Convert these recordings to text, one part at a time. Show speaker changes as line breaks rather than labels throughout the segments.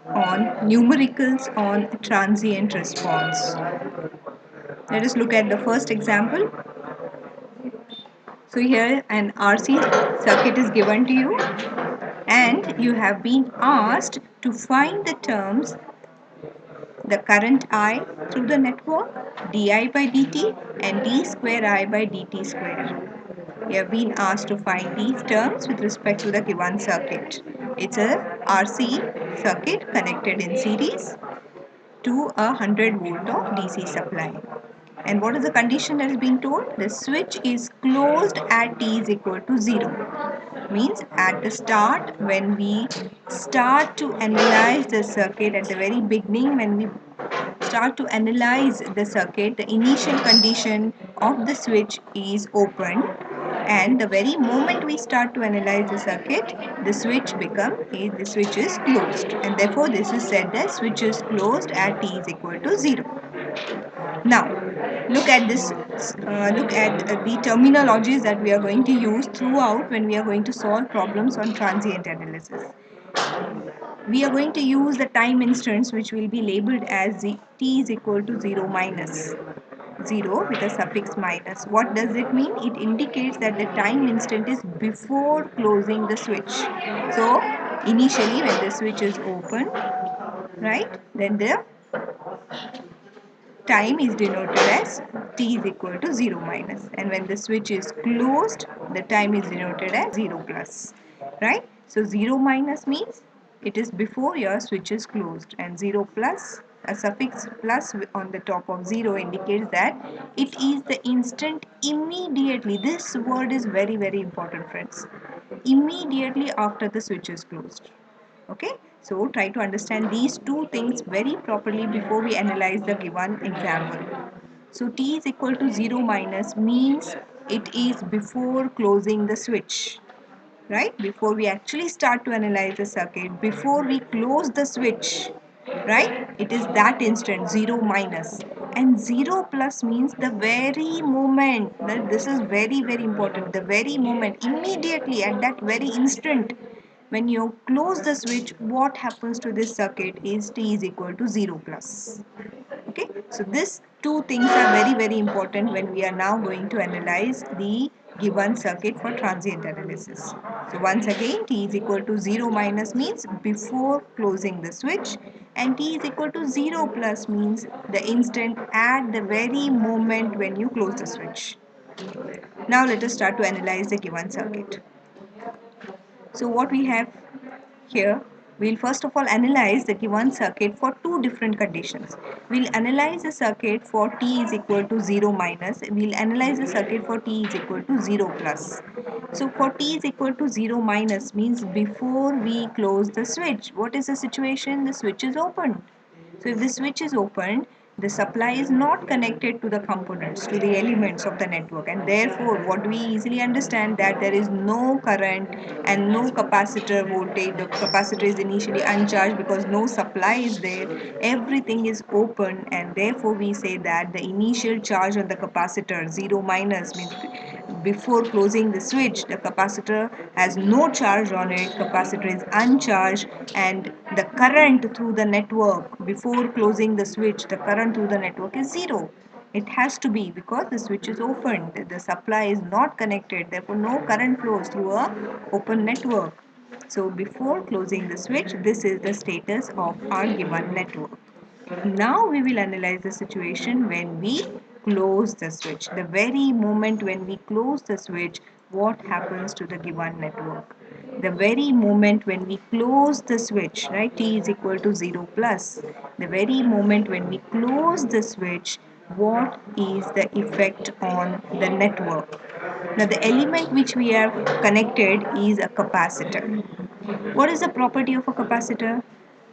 on numericals on transient response. Let us look at the first example. So here an RC circuit is given to you and you have been asked to find the terms, the current I through the network, di by dt and d square I by dt square. We have been asked to find these terms with respect to the given circuit. It's a RC circuit connected in series to a 100 volt of DC supply. And what is the condition that is being told? The switch is closed at t is equal to 0. Means at the start, when we start to analyze the circuit, at the very beginning when we start to analyze the circuit, the initial condition of the switch is open, and the very moment we start to analyze the circuit, the switch is closed, and therefore this is said that switch is closed at t is equal to 0. Now, look at this. Look at the terminologies that we are going to use throughout when we are going to solve problems on transient analysis. We are going to use the time instants, which will be labeled as t is equal to 0 minus 0 with a suffix minus. What does it mean? It indicates that the time instant is before closing the switch. So initially when the switch is open, right, then the time is denoted as t is equal to 0 minus, and when the switch is closed, the time is denoted as 0 plus, right? So 0 minus means it is before your switch is closed, and 0 plus, a suffix plus on the top of 0 indicates that it is the instant immediately. This word is very very important, friends. Immediately after the switch is closed. Okay, so try to understand these two things very properly before we analyze the given example. So t is equal to 0 minus means it is before closing the switch, right? Before we actually start to analyze the circuit, before we close the switch, right? It is that instant 0 minus, and 0 plus means the very moment. This is very very important. The very moment, immediately at that very instant when you close the switch, what happens to this circuit is t is equal to 0 plus. Okay, so these two things are very very important when we are now going to analyze the given circuit for transient analysis. So once again, t is equal to 0 minus means before closing the switch, and t is equal to 0 plus means the instant at the very moment when you close the switch. Now let us start to analyze the given circuit. So what we have here, we'll first of all analyze the given circuit for two different conditions. We'll analyze the circuit for t is equal to 0 minus. We'll analyze the circuit for t is equal to 0 plus. So for t is equal to 0 minus means before we close the switch. What is the situation? The switch is open. So if the switch is opened, the supply is not connected to the components, to the elements of the network, and therefore what we easily understand that there is no current and no capacitor voltage. The capacitor is initially uncharged because no supply is there. Everything is open, and therefore we say that the initial charge on the capacitor 0 minus means before closing the switch, the capacitor has no charge on it, capacitor is uncharged, and the current through the network before closing the switch, the current through the network is 0. It has to be because the switch is open, the supply is not connected, therefore no current flows through a open network. So before closing the switch, this is the status of our given network. Now we will analyze the situation when we close the switch. The very moment when we close the switch, what happens to the given network? The very moment when we close the switch, right, t is equal to 0 plus. The very moment when we close the switch, what is the effect on the network? Now the element which we have connected is a capacitor. What is the property of a capacitor?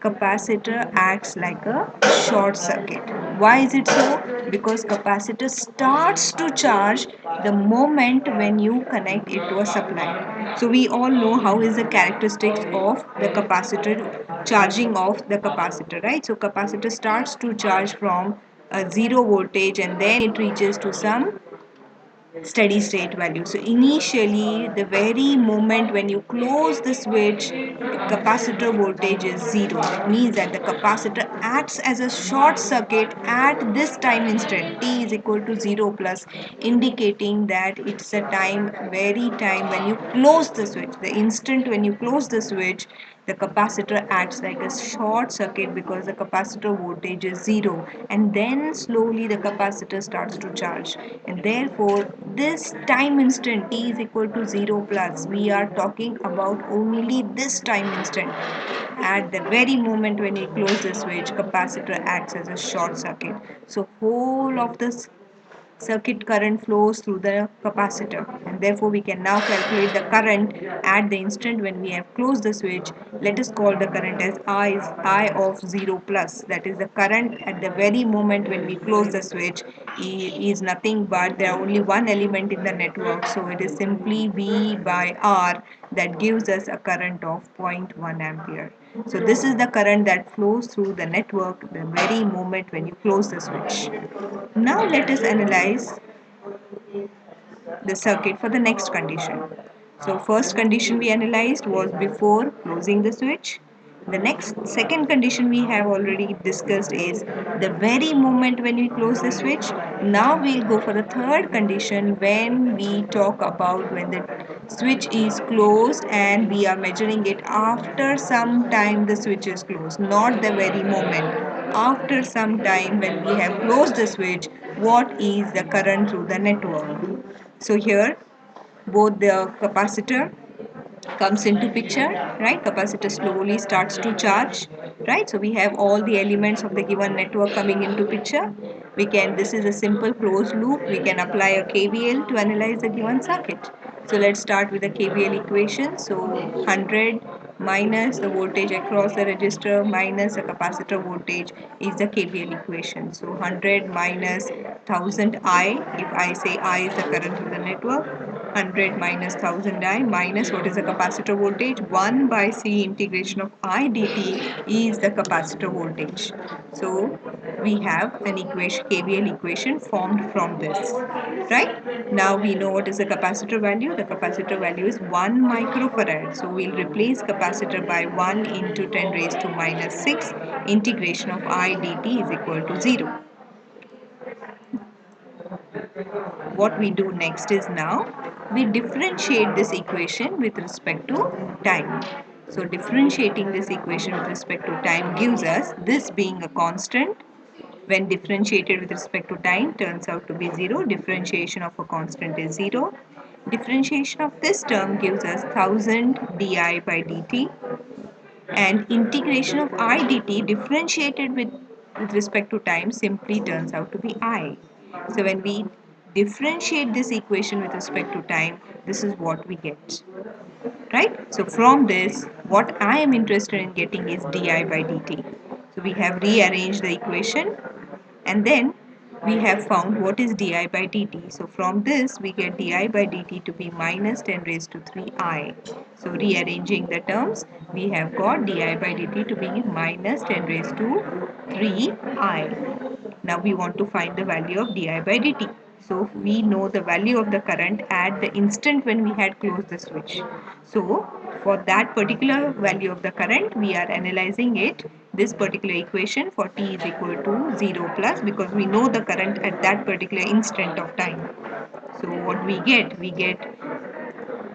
Capacitor acts like a short circuit. Why is it so? Because capacitor starts to charge the moment when you connect it to a supply. So we all know how is the characteristics of the capacitor, charging of the capacitor, right? So capacitor starts to charge from a zero voltage and then it reaches to some steady state value. So initially, the very moment when you close the switch, the capacitor voltage is zero. It means that the capacitor acts as a short circuit at this time instant, t is equal to 0 plus, indicating that it's a very time when you close the switch. The instant when you close the switch, the capacitor acts like a short circuit because the capacitor voltage is zero, and then slowly the capacitor starts to charge, and therefore this time instant t is equal to 0 plus, we are talking about only this time instant. At the very moment when you close the switch, capacitor acts as a short circuit. So whole of this circuit current flows through the capacitor, and therefore we can now calculate the current at the instant when we have closed the switch. Let us call the current as I of 0 plus. That is, the current at the very moment when we close the switch is nothing but there are only one element in the network, so it is simply V by R that gives us a current of 0.1 ampere. So this is the current that flows through the network the very moment when you close the switch. Now let us analyze the circuit for the next condition. So first condition we analyzed was before closing the switch. The second condition we have already discussed is the very moment when we close the switch. Now we'll go for the third condition when we talk about when the switch is closed and we are measuring it after some time the switch is closed, not the very moment. After some time when we have closed the switch, what is the current through the network? So here both the capacitor comes into picture, right? Capacitor slowly starts to charge, right? So we have all the elements of the given network coming into picture. This is a simple closed loop. We can apply a KVL to analyze the given circuit. So let's start with the KVL equation. So 100 minus the voltage across the resistor minus the capacitor voltage is the KVL equation. So 100 minus 1000 I, if I say I is the current through the network, 100 minus 1000 I minus what is the capacitor voltage, 1 by C integration of I dt is the capacitor voltage. So we have an equation, KVL equation formed from this, right? Now we know what is the capacitor value. The capacitor value is 1 microfarad. So we'll replace capacitor by 1 into 10 raised to minus 6. Integration of I dt is equal to 0. What we do next is now we differentiate this equation with respect to time. So differentiating this equation with respect to time gives us this being a constant. When differentiated with respect to time turns out to be 0. Differentiation of a constant is 0. Differentiation of this term gives us 1000 di by dt, and integration of I dt differentiated with respect to time simply turns out to be I. So when we differentiate this equation with respect to time, this is what we get, right? So from this, what I am interested in getting is di by dt. So we have rearranged the equation, and then we have found what is di by dt. So from this we get di by dt to be minus 10 raised to 3i. So rearranging the terms, we have got di by dt to be minus 10 raised to 3i. Now we want to find the value of di by dt. So we know the value of the current at the instant when we had closed the switch. So for that particular value of the current, we are analyzing it, this particular equation, for t is equal to 0 plus, because we know the current at that particular instant of time. So what we get? We get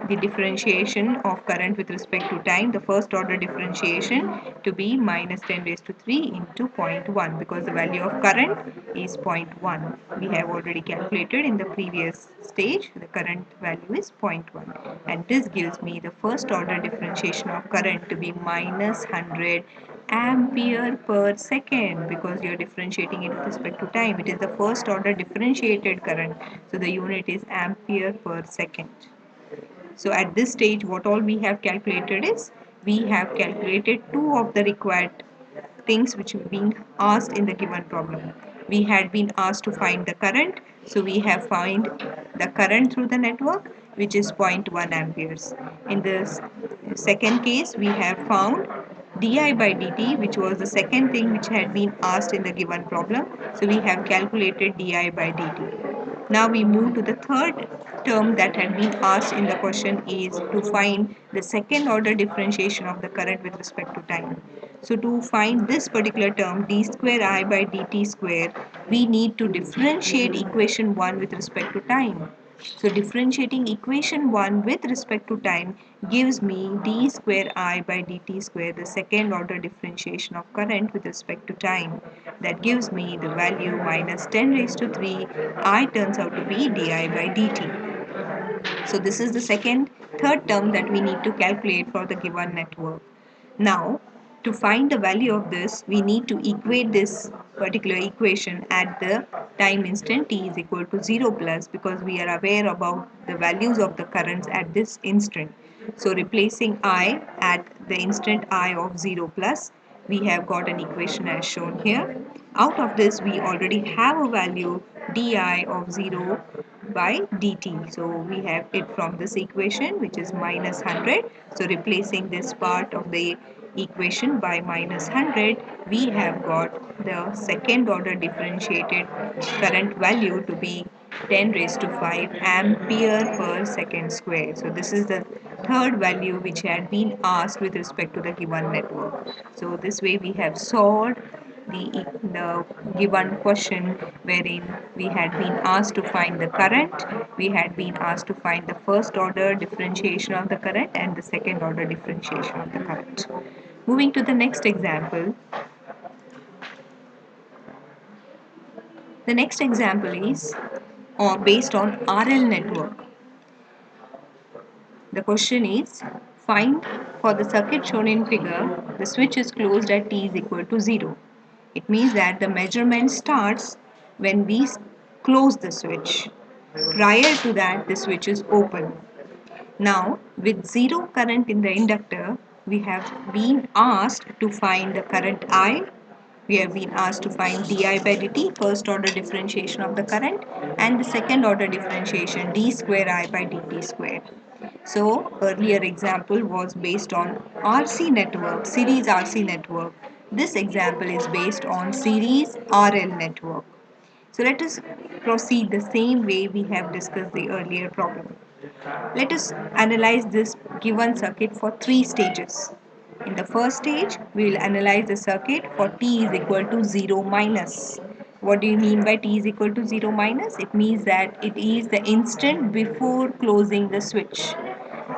the differentiation of current with respect to time, the first order differentiation, to be minus 10 raised to 3 into 0.1, because the value of current is 0.1. We have already calculated in the previous stage, the current value is 0.1, and this gives me the first order differentiation of current to be minus 100 ampere per second, because you are differentiating it with respect to time. It is the first order differentiated current, so the unit is ampere per second. So at this stage, what all we have calculated is, we have calculated two of the required things which were being asked in the given problem. We had been asked to find the current, so we have found the current through the network, which is 0.1 amperes. In this second case, we have found di by dt, which was the second thing which had been asked in the given problem. So we have calculated di by dt. Now we move to the third term that had been asked in the question is to find the second order differentiation of the current with respect to time. So to find this particular term d square I by dt square, we need to differentiate equation 1 with respect to time. So differentiating equation 1 with respect to time gives me d square I by dt square, the second order differentiation of current with respect to time. That gives me the value minus 10 raised to 3 I turns out to be di by dt. So this is the third term that we need to calculate for the given network. Now, to find the value of this, we need to equate this particular equation at the time instant t is equal to 0 plus, because we are aware about the values of the currents at this instant. So replacing I at the instant I of 0 plus, we have got an equation as shown here. Out of this, we already have a value di of 0 by dt. So we have it from this equation, which is minus 100. So replacing this part of the equation by minus 100, we have got the second order differentiated current value to be 10 raised to 5 ampere per second square. So this is the third value which had been asked with respect to the given network. So this way we have solved the given question, wherein we had been asked to find the current, we had been asked to find the first order differentiation of the current and the second order differentiation of the current. Moving to the next example. The next example is based on RL network. The question is, find for the circuit shown in figure, the switch is closed at t is equal to 0. It means that the measurement starts when we close the switch. Prior to that, the switch is open. Now, with zero current in the inductor, we have been asked to find the current I. We have been asked to find di by dt, first order differentiation of the current, and the second order differentiation d square I by dt square. So earlier example was based on RC network, series RC network. This example is based on series RL network. So let us proceed the same way we have discussed the earlier problem. Let us analyze this given circuit for three stages. In the first stage, we will analyze the circuit for t is equal to 0 minus. What do you mean by t is equal to 0 minus? It means that it is the instant before closing the switch.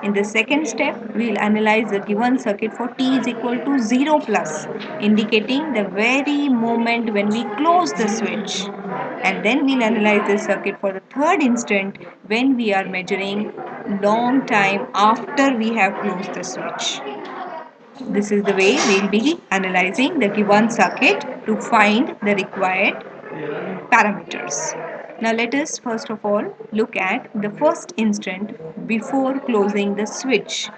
In the second step, we will analyze the given circuit for t is equal to 0 plus, indicating the very moment when we close the switch. And then we'll analyze the circuit for the third instant when we are measuring long time after we have closed the switch. This is the way we'll be analyzing the given circuit to find the required parameters. Now let us first of all look at the first instant before closing the switch.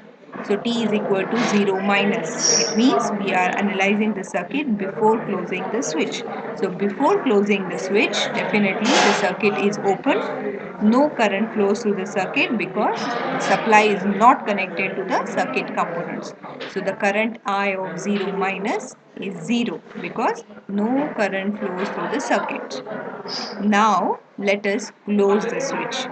So t is equal to 0 minus. It means we are analyzing the circuit before closing the switch. So before closing the switch, definitely the circuit is open. No current flows through the circuit because the supply is not connected to the circuit components. So the current I of 0 minus is 0 because no current flows through the circuit. Now let us close the switch.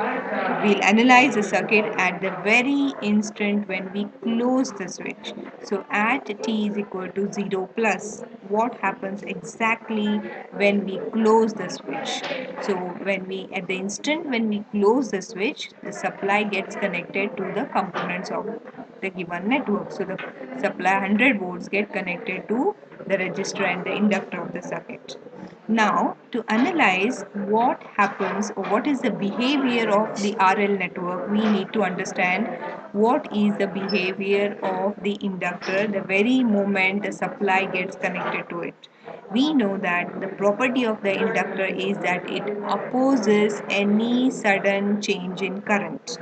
We'll analyze the circuit at the very instant when we close the switch. So at t is equal to 0 plus, what happens exactly when we close the switch? So at the instant when we close the switch, the supply gets connected to the components of the given network. So the supply 100 volts get connected to the resistor and the inductor of the circuit. Now, to analyze what happens or what is the behavior of the RL network, we need to understand what is the behavior of the inductor the very moment the supply gets connected to it. We know that the property of the inductor is that it opposes any sudden change in current.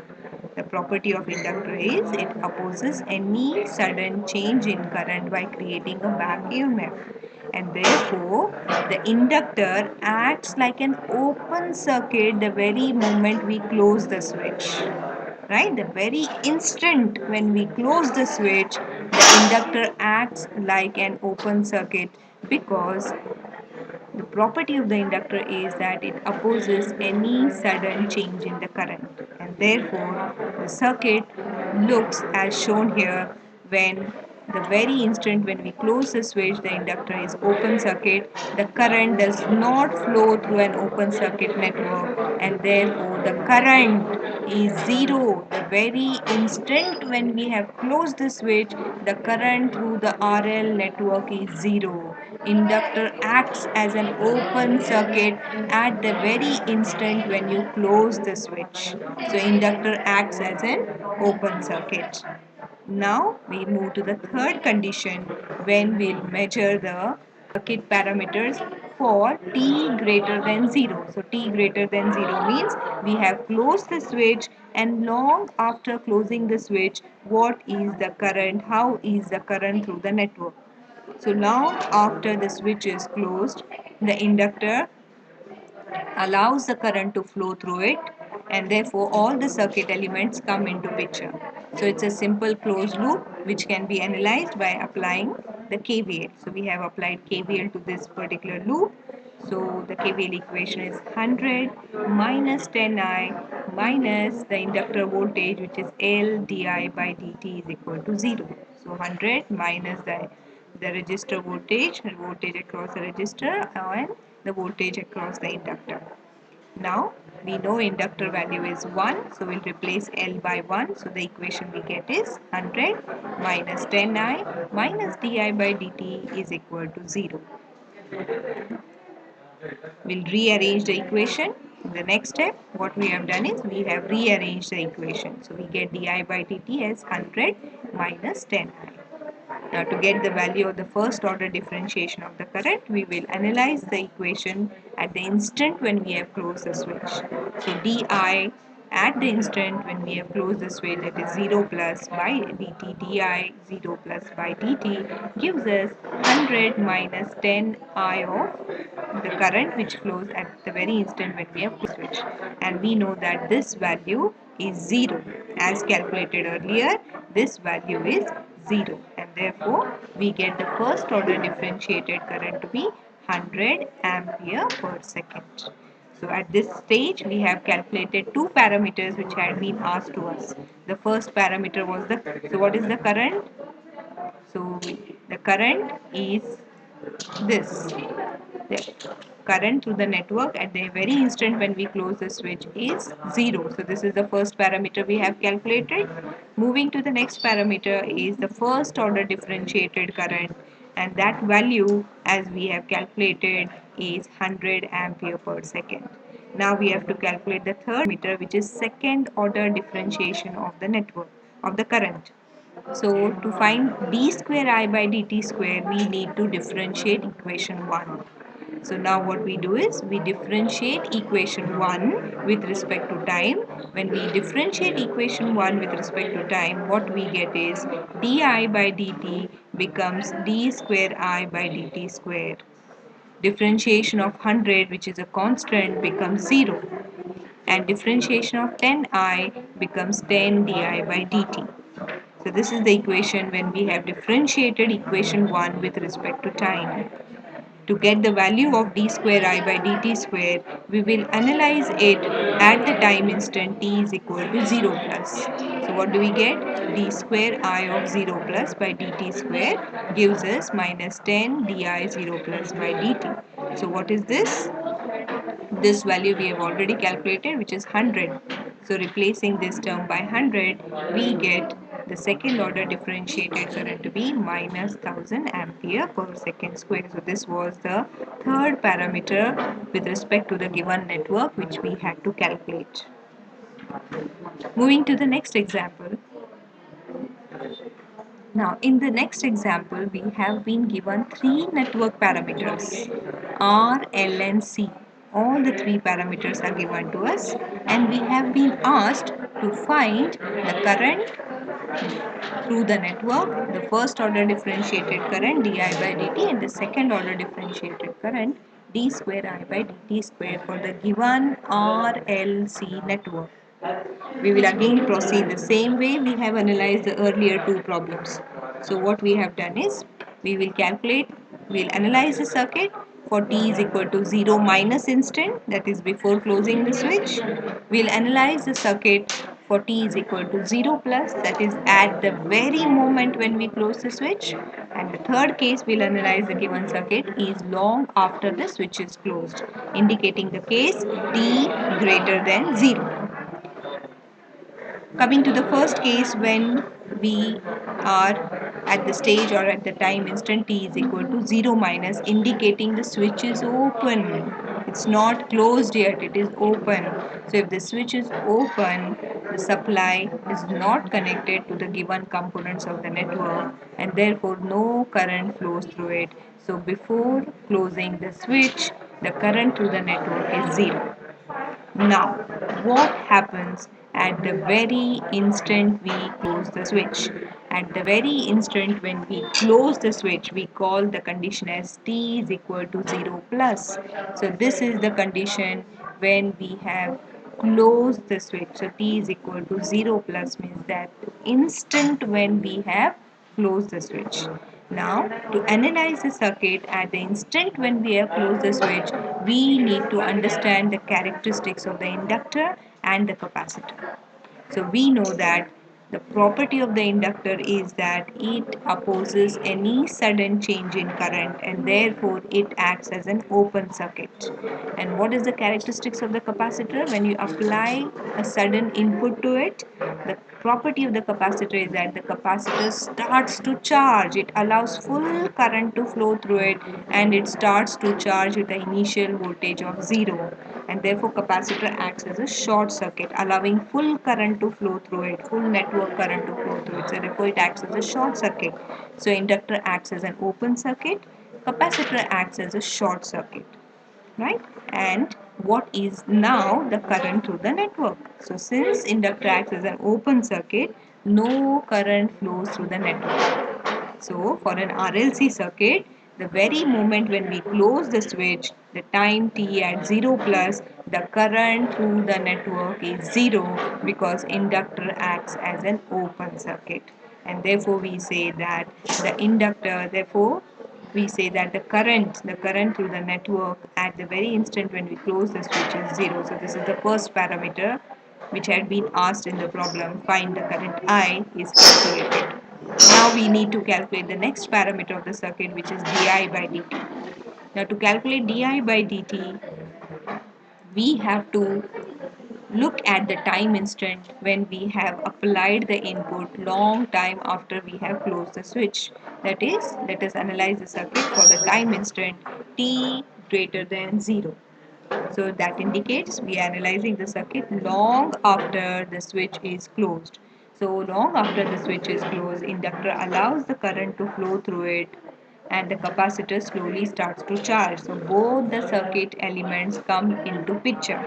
The property of inductor is it opposes any sudden change in current by creating a back EMF, and therefore the inductor acts like an open circuit the very moment we close the switch. Right? The very instant when we close the switch, the inductor acts like an open circuit because The property of the inductor is that it opposes any sudden change in the current, and therefore the circuit looks as shown here. When the very instant when we close the switch, the inductor is open circuit, the current does not flow through an open circuit network, and therefore the current is zero. The very instant when we have closed the switch, the current through the RL network is zero. Inductor acts as an open circuit at the very instant when you close the switch. So inductor acts as an open circuit. Now we move to the third condition when we'll measure the circuit parameters for t greater than 0. So t greater than 0 means we have closed the switch, and long after closing the switch, what is the current, how is the current through the network. So long after the switch is closed, the inductor allows the current to flow through it, and therefore all the circuit elements come into picture. So it's a simple closed loop which can be analyzed by applying the KVL. So we have applied KVL to this particular loop. So the KVL equation is 100 minus 10I minus the inductor voltage, which is L di by dt, is equal to 0. So 100 minus the resistor voltage across the resistor, and the voltage across the inductor. Now we know inductor value is 1, so we'll replace L by 1. So the equation we get is 100 minus 10I minus di by dt is equal to 0. We'll rearrange the equation. In the next step, what we have done is we have rearranged the equation. So we get di by dt as 100 minus 10I. Now to get the value of the first order differentiation of the current, we will analyze the equation at the instant when we have closed the switch. So di at the instant when we have closed the switch, that is 0 plus by dt, di 0 plus by dt gives us 100 minus 10I of the current which flows at the very instant when we have closed the switch. And we know that this value is 0. As calculated earlier, this value is 0, and therefore we get the first order differentiated current to be 100 ampere per second. So at this stage we have calculated two parameters which had been asked to us. The first parameter was so what is the current? So the current is this. The current through the network at the very instant when we close the switch is 0. So this is the first parameter we have calculated. Moving to the next parameter is the first order differentiated current, and that value as we have calculated is 100 ampere per second. Now we have to calculate the third parameter, which is second order differentiation of the network of the current. So to find d square I by dt square, we need to differentiate equation 1. So now what we do is we differentiate equation 1 with respect to time. When we differentiate equation 1 with respect to time, what we get is di by dt becomes d square I by dt square. Differentiation of 100, which is a constant, becomes 0, and differentiation of 10I becomes 10 di by dt. So this is the equation when we have differentiated equation 1 with respect to time. To get the value of d square I by dt square, we will analyze it at the time instant t is equal to 0 plus. So what do we get? D square I of 0 plus by dt square gives us minus 10 di 0 plus by dt. So what is this? This value we have already calculated, which is 100. So replacing this term by 100, we get the second order differentiated current to be minus 1000 ampere per second square. So this was the third parameter with respect to the given network which we had to calculate. Moving to the next example. Now, in the next example, we have been given three network parameters, R, L and C. All the three parameters are given to us, and we have been asked to find the current through the network, the first order differentiated current di by dt, and the second order differentiated current d square I by dt square for the given RLC network. We will again proceed the same way we have analyzed the earlier two problems. So what we have done is we will analyze the circuit for t is equal to 0 minus instant, that is before closing the switch. We'll analyze the circuit for t is equal to 0 plus, that is at the very moment when we close the switch. And the third case we'll analyze the given circuit is long after the switch is closed, indicating the case t greater than 0. Coming to the first case, when we are at the stage or at the time instant t is equal to 0 minus, indicating the switch is open. It's not closed yet, it is open. So if the switch is open, the supply is not connected to the given components of the network and therefore no current flows through it. So before closing the switch, the current through the network is 0. Now, what happens at the very instant we close the switch? At the very instant when we close the switch, we call the condition as t is equal to 0 plus. So this is the condition when we have closed the switch. So t is equal to 0 plus means that the instant when we have closed the switch. Now, to analyze the circuit at the instant when we have closed the switch, we need to understand the characteristics of the inductor and the capacitor. So we know that the property of the inductor is that it opposes any sudden change in current and therefore it acts as an open circuit. And what is the characteristics of the capacitor? When you apply a sudden input to it, the property of the capacitor is that the capacitor starts to charge. It allows full current to flow through it and it starts to charge with the initial voltage of 0. And therefore capacitor acts as a short circuit, allowing full current to flow through it, full network current to flow through it. So therefore it acts as a short circuit. So inductor acts as an open circuit, capacitor acts as a short circuit, right? And what is now the current through the network? So since inductor acts as an open circuit, no current flows through the network. So for an RLC circuit, the very moment when we close the switch, the time t at 0 plus, the current through the network is 0 because inductor acts as an open circuit. And therefore we say that the inductor, therefore we say that the current through the network at the very instant when we close the switch is 0. So this is the first parameter which had been asked in the problem. Find the current I is calculated. Now we need to calculate the next parameter of the circuit, which is di by dt. Now to calculate di by dt, we have to look at the time instant when we have applied the input long time after we have closed the switch. That is, let us analyze the circuit for the time instant t greater than 0. So that indicates we are analyzing the circuit long after the switch is closed. So long after the switch is closed, inductor allows the current to flow through it and the capacitor slowly starts to charge. So both the circuit elements come into picture.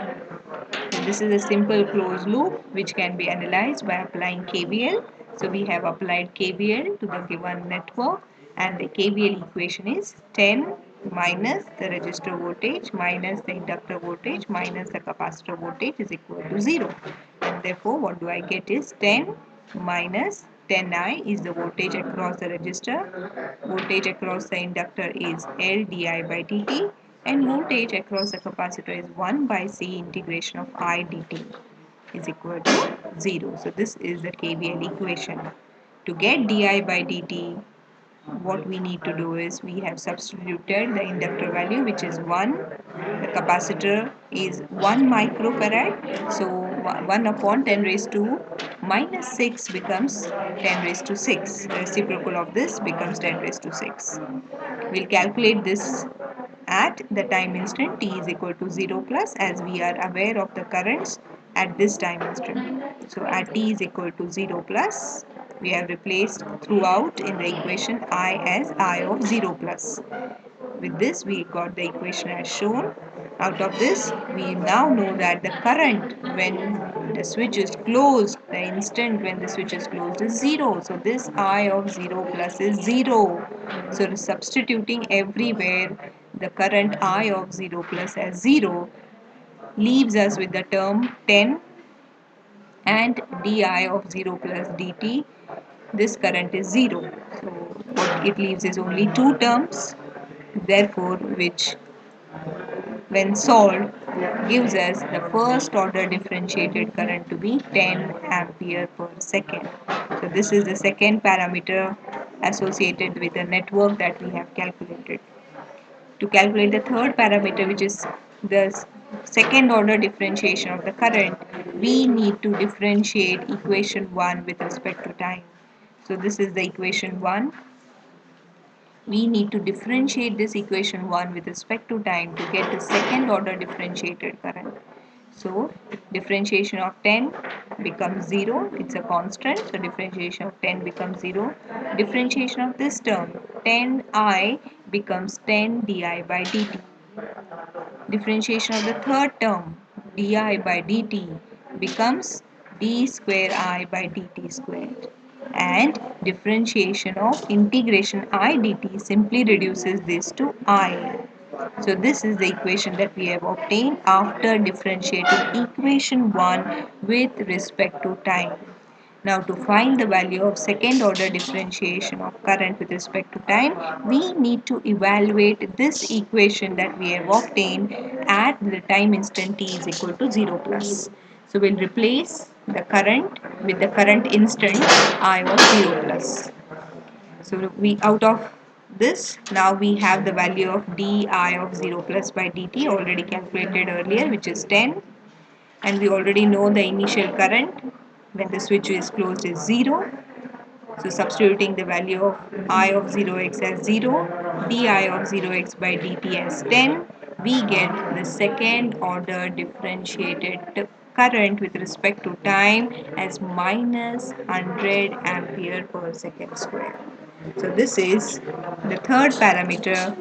So this is a simple closed loop which can be analyzed by applying KVL. So we have applied KVL to the given network and the KVL equation is 10 minus the resistor voltage minus the inductor voltage minus the capacitor voltage is equal to 0. And therefore what do I get is 10 minus 10I is the voltage across the resistor, voltage across the inductor is L di by dt, and voltage across the capacitor is 1 by C integration of I dt is equal to 0. So this is the KVL equation. To get di by dt, what we need to do is we have substituted the inductor value, which is 1. The capacitor is 1 microfarad. So 1 upon 10 raised to minus 6 becomes 10 raised to 6. The reciprocal of this becomes 10 raised to 6. We'll calculate this at the time instant t is equal to 0 plus, as we are aware of the currents at this time instant. So at t is equal to 0 plus, we have replaced throughout in the equation I as I of 0 plus. With this we got the equation as shown. Out of this we now know that the current when the switch is closed, the instant when the switch is closed is 0. So this I of 0 plus is 0. So substituting everywhere the current I of 0 plus as 0 leaves us with the term 10 and di of 0 plus dt. This current is 0. So what it leaves is only two terms, therefore which when solved, gives us the first order differentiated current to be 10 ampere per second. So this is the second parameter associated with the network that we have calculated. To calculate the third parameter, which is the second order differentiation of the current, we need to differentiate equation 1 with respect to time. So this is the equation 1. We need to differentiate this equation 1 with respect to time to get the second order differentiated current. So differentiation of 10 becomes 0, it's a constant, so differentiation of 10 becomes 0. Differentiation of this term 10I becomes 10 di by dt. Differentiation of the third term di by dt becomes d square I by dt squared, and differentiation of integration I dt simply reduces this to I. So this is the equation that we have obtained after differentiating equation 1 with respect to time. Now to find the value of second order differentiation of current with respect to time, we need to evaluate this equation that we have obtained at the time instant t is equal to 0 plus. So we'll replace the current with the current instant I of 0 plus. So we out of this, now we have the value of di of 0 plus by dt already calculated earlier, which is 10, and we already know the initial current when the switch is closed is 0. So substituting the value of I of 0x as 0, di of 0x by dt as 10, we get the second order differentiated current with respect to time as minus 100 ampere per second square. So this is the third parameter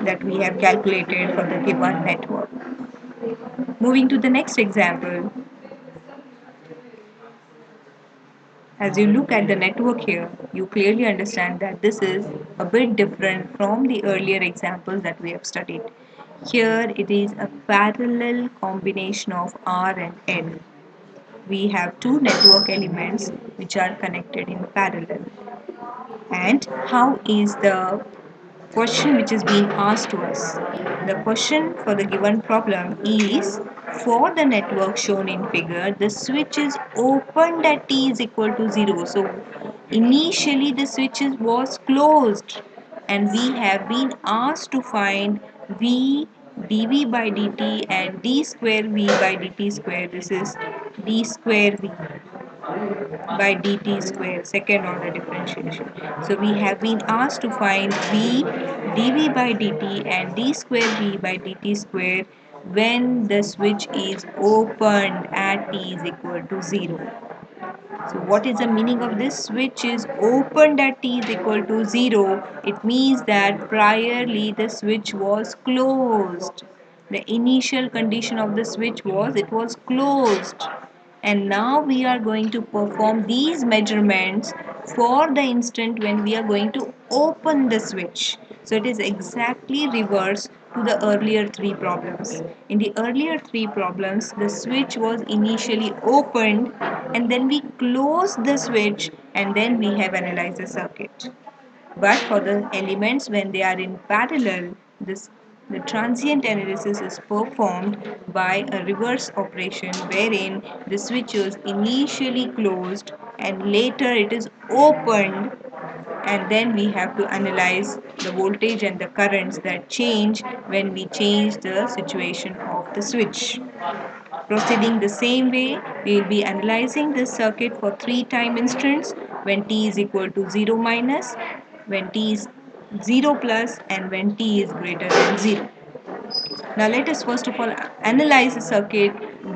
that we have calculated for the given network. Moving to the next example, as you look at the network here, you clearly understand that this is a bit different from the earlier examples that we have studied. Here it is a parallel combination of R and L. We have two network elements which are connected in parallel. And how is the question which is being asked to us? The question for the given problem is, for the network shown in figure, the switch is opened at t is equal to 0. So initially the switch was closed, and we have been asked to find v dv by dt and d square v by dt square. This is d square v by dt square, second order differentiation. So we have been asked to find v dv by dt and d square v by dt square when the switch is opened at t is equal to 0. So what is the meaning of this? Switch is opened at t is equal to 0. It means that priorly the switch was closed. The initial condition of the switch was it was closed. And now we are going to perform these measurements for the instant when we are going to open the switch. So it is exactly reverse to the earlier three problems. In the earlier three problems, the switch was initially opened and then we closed the switch and then we have analyzed the circuit. But for the elements when they are in parallel, the transient analysis is performed by a reverse operation wherein the switch is initially closed and later it is opened, and then we have to analyze the voltage and the currents that change when we change the situation of the switch. Proceeding the same way, we will be analyzing this circuit for 3 time instants when t is equal to 0 minus, when t is 0 plus, and when t is greater than 0. Now let us first of all analyze the circuit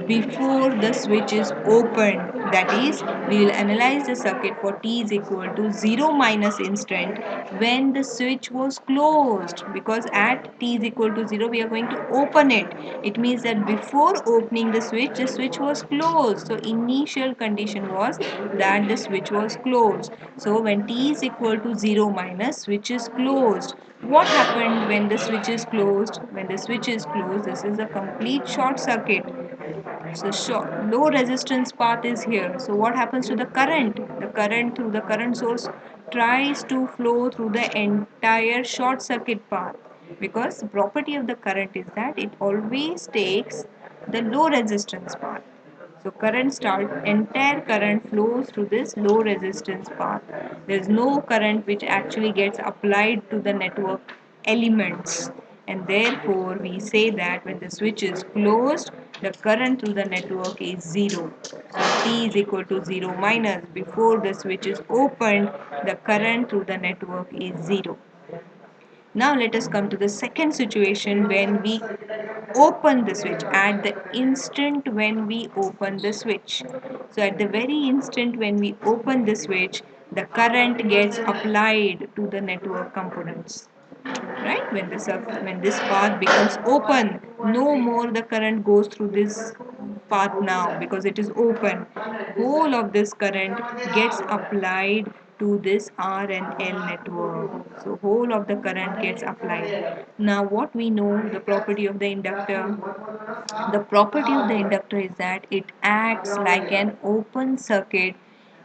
before the switch is opened. That is, we will analyze the circuit for t is equal to 0 minus instant when the switch was closed, because at t is equal to 0 we are going to open it. It means that before opening the switch was closed. So initial condition was that the switch was closed. So when t is equal to 0 minus, switch is closed. What happened when the switch is closed? When the switch is closed, this is a complete short circuit. So low resistance path is here. So what happens to the current? The current through the current source tries to flow through the entire short circuit path. because the property of the current is that it always takes the low resistance path. So entire current flows through this low resistance path. There is no current which actually gets applied to the network elements, and therefore we say that when the switch is closed, the current through the network is zero. So T is equal to 0 minus. Before the switch is opened, the current through the network is zero. Now let us come to the second situation when we open the switch. At the instant when we open the switch. So at the very instant when we open the switch, the current gets applied to the network components. Right? When this path becomes open, no more the current goes through this path now because it is open. Whole of this current gets applied to this R and L network. So whole of the current gets applied. Now what we know, the property of the inductor. The property of the inductor is that it acts like an open circuit,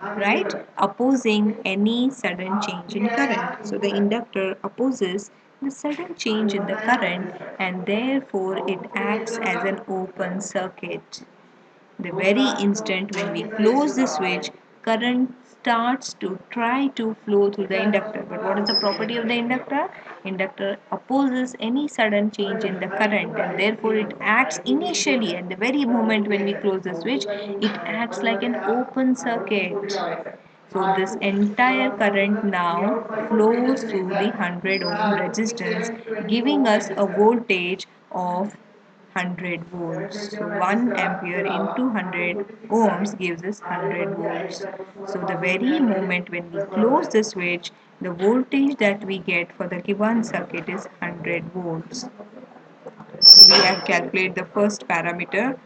right, opposing any sudden change in current. So the inductor opposes the sudden change in the current, and therefore it acts as an open circuit. The very instant when we close the switch, current starts to try to flow through the inductor. But what is the property of the inductor? Inductor opposes any sudden change in the current, and therefore it acts initially at the very moment when we close the switch, it acts like an open circuit. So this entire current now flows through the 100 ohm resistance, giving us a voltage of 100 volts. So 1 ampere into 100 ohms gives us 100 volts. So the very moment when we close the switch, the voltage that we get for the given circuit is 100 volts. So we have calculated the first parameter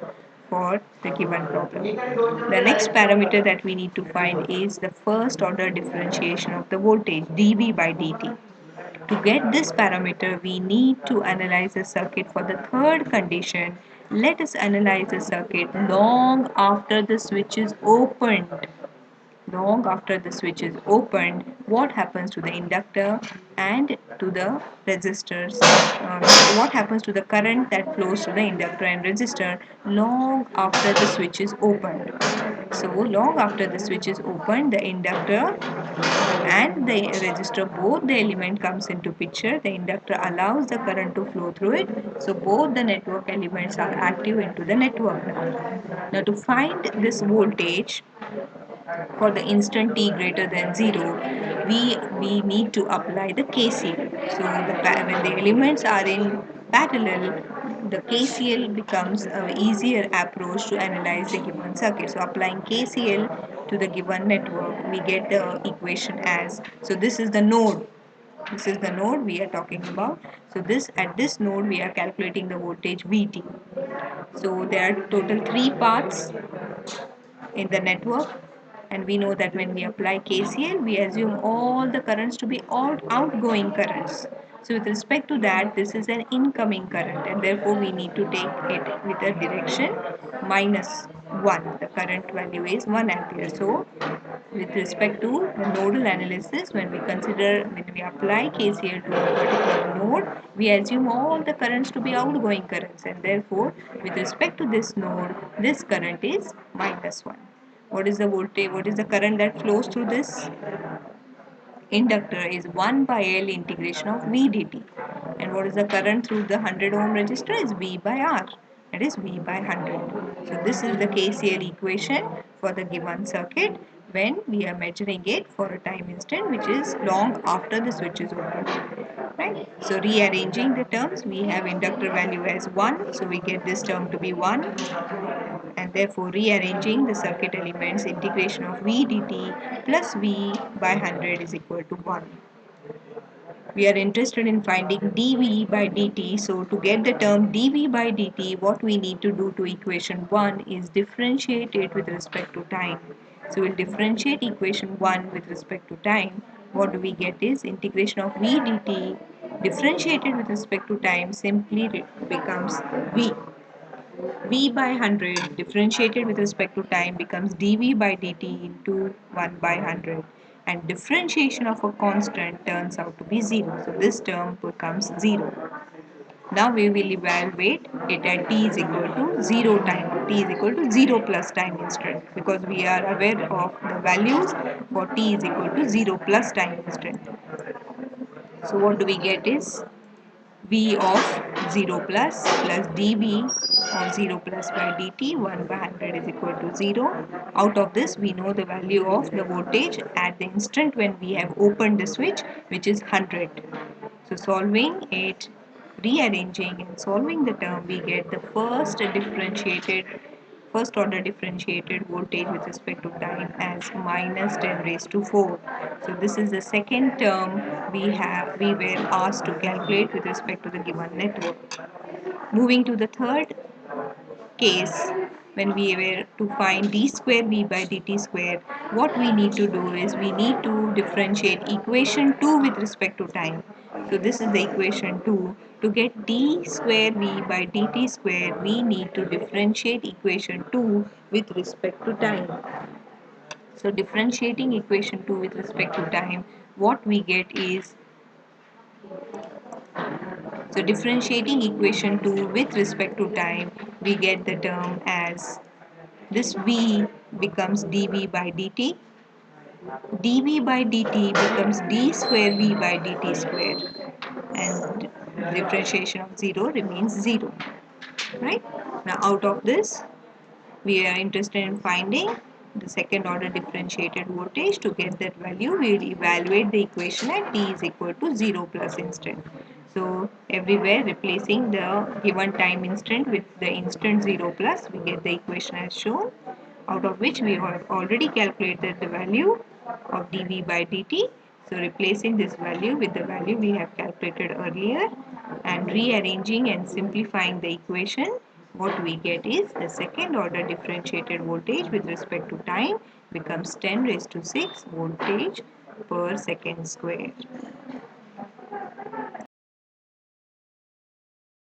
for the given problem. The next parameter that we need to find is the first order differentiation of the voltage dV by dt. To get this parameter, we need to analyze the circuit for the third condition. Let us analyze the circuit long after the switch is opened. Long after the switch is opened, what happens to the inductor and to the resistors? What happens to the current that flows to the inductor and resistor long after the switch is opened? So, long after the switch is opened, the inductor and the resistor, both the element comes into picture. The inductor allows the current to flow through it, so both the network elements are active into the network now. To find this voltage for the instant t greater than 0, we need to apply the KCL. So when the elements are in parallel, the KCL becomes an easier approach to analyze the given circuit. So applying KCL to the given network, we get the equation as, so this is the node. This is the node we are talking about. So at this node we are calculating the voltage Vt. So there are total 3 paths in the network, and we know that when we apply KCL, we assume all the currents to be all outgoing currents. So with respect to that, this is an incoming current, and therefore we need to take it with a direction -1. The current value is 1 ampere. So with respect to the nodal analysis, when we apply KCL to a particular node, we assume all the currents to be outgoing currents, and therefore with respect to this node, this current is -1. What is the voltage? What is the current that flows through this inductor is 1 by L integration of V dt. And what is the current through the 100 ohm resistor is V by R. That is V by 100. So this is the KCL equation for the given circuit when we are measuring it for a time instant which is long after the switch is open. Right? So rearranging the terms, we have inductor value as 1. So we get this term to be 1, and therefore rearranging the circuit elements, integration of V dt plus V by 100 is equal to 1. We are interested in finding dV by dt. So to get the term dV by dt, what we need to do to equation 1 is differentiate it with respect to time. So we'll differentiate equation 1 with respect to time. What do we get is integration of V dt differentiated with respect to time simply becomes V. V by 100 differentiated with respect to time becomes dV by dt into 1 by 100, and differentiation of a constant turns out to be 0. So this term becomes 0. Now we will evaluate it at t is equal to 0 time, t is equal to 0 plus time instant, because we are aware of the values for t is equal to 0 plus time instant. So what do we get is v of 0 plus dv of 0 plus by dt 1 by 100 is equal to 0. Out of this we know the value of the voltage at the instant when we have opened the switch, which is 100. So solving it, rearranging and solving the term, we get the first order differentiated voltage with respect to time as minus 10 raised to 4. So this is the second term we were asked to calculate with respect to the given network. Moving to the third case, when we were to find d square v by dt square, what we need to do is we need to differentiate equation 2 with respect to time. So this is the equation 2. To get d square v by dt square, we need to differentiate equation 2 with respect to time. So differentiating equation 2 with respect to time, what we get is, so differentiating equation 2 with respect to time, we get the term as this v becomes dv by dt, dv by dt becomes d square v by dt square, and differentiation of 0 remains 0. Right? Now out of this, we are interested in finding the second order differentiated voltage. To get that value, we will evaluate the equation at t is equal to 0 plus instant. So everywhere replacing the given time instant with the instant 0 plus, we get the equation as shown, out of which we have already calculated the value of dv by dt. So replacing this value with the value we have calculated earlier and rearranging and simplifying the equation, what we get is the second order differentiated voltage with respect to time becomes 10 raised to 6 voltage per second square.